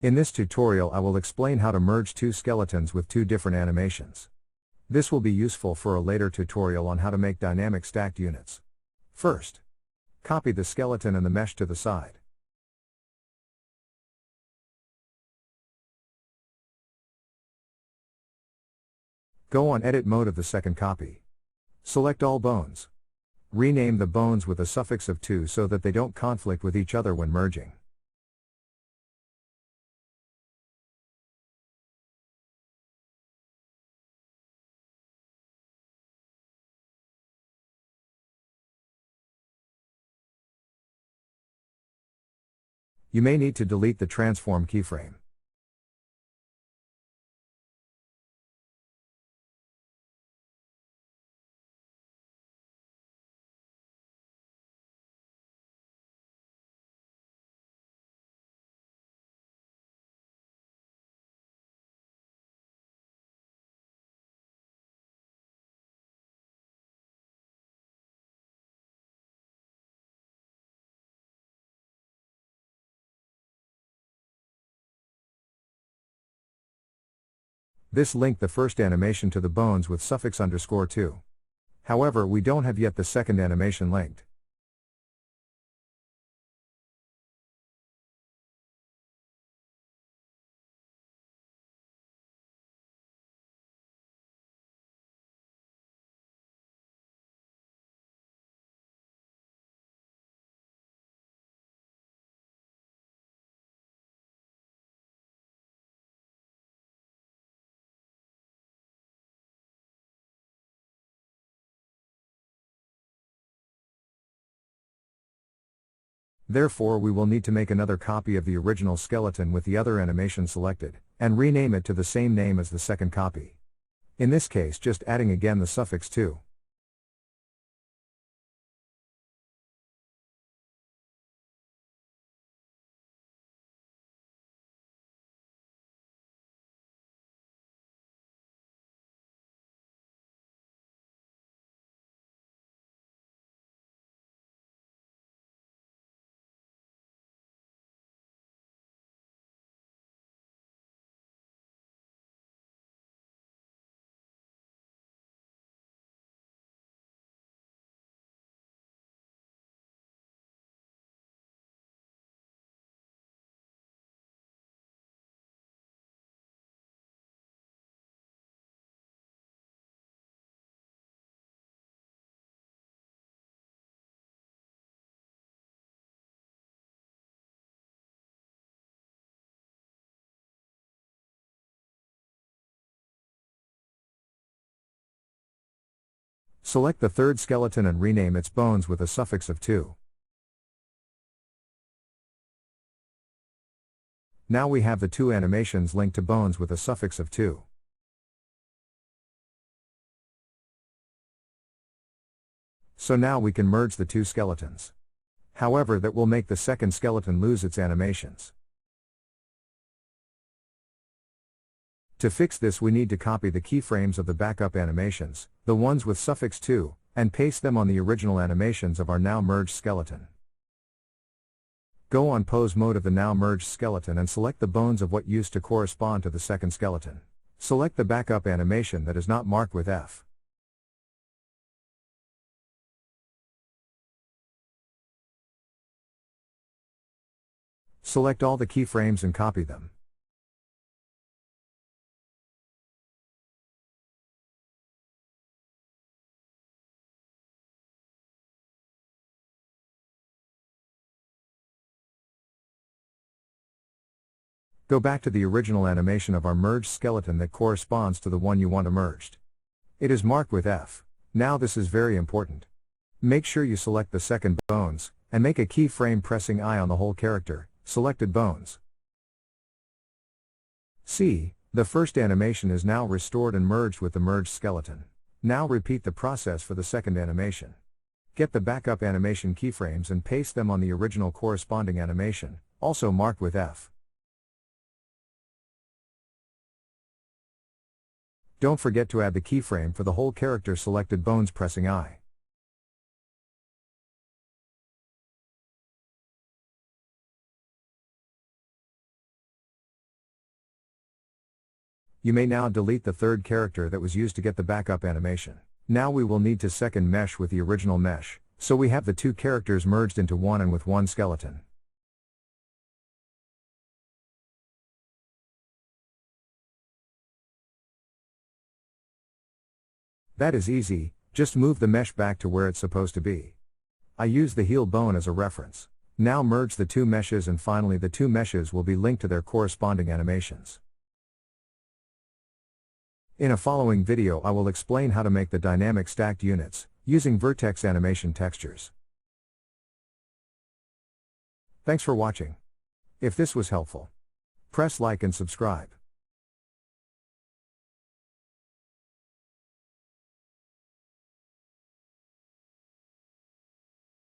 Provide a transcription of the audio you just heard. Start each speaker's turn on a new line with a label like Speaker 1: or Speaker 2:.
Speaker 1: In this tutorial I will explain how to merge two skeletons with two different animations. This will be useful for a later tutorial on how to make dynamic stacked units. First, copy the skeleton and the mesh to the side. Go on edit mode of the second copy. Select all bones. Rename the bones with a suffix of 2 so that they don't conflict with each other when merging. You may need to delete the transform keyframe. This linked the first animation to the bones with suffix _2. However, we don't have yet the second animation linked. Therefore, we will need to make another copy of the original skeleton with the other animation selected, and rename it to the same name as the second copy. In this case, just adding again the suffix 2. Select the third skeleton and rename its bones with a suffix of 2. Now we have the two animations linked to bones with a suffix of 2. So now we can merge the two skeletons. However, that will make the second skeleton lose its animations. To fix this, we need to copy the keyframes of the backup animations, the ones with suffix 2, and paste them on the original animations of our now merged skeleton. Go on pose mode of the now merged skeleton and select the bones of what used to correspond to the second skeleton. Select the backup animation that is not marked with F. Select all the keyframes and copy them. Go back to the original animation of our merged skeleton that corresponds to the one you want merged. It is marked with F. Now this is very important. Make sure you select the second bones, and make a keyframe pressing I on the whole character, selected bones. See, the first animation is now restored and merged with the merged skeleton. Now repeat the process for the second animation. Get the backup animation keyframes and paste them on the original corresponding animation, also marked with F. Don't forget to add the keyframe for the whole character selected bones pressing I. You may now delete the third character that was used to get the backup animation. Now we will need to second mesh with the original mesh, so we have the two characters merged into one and with one skeleton. That is easy, just move the mesh back to where it's supposed to be. I use the heel bone as a reference. Now merge the two meshes and finally the two meshes will be linked to their corresponding animations. In a following video I will explain how to make the dynamic stacked units, using vertex animation textures. Thanks for watching. If this was helpful, press like and subscribe.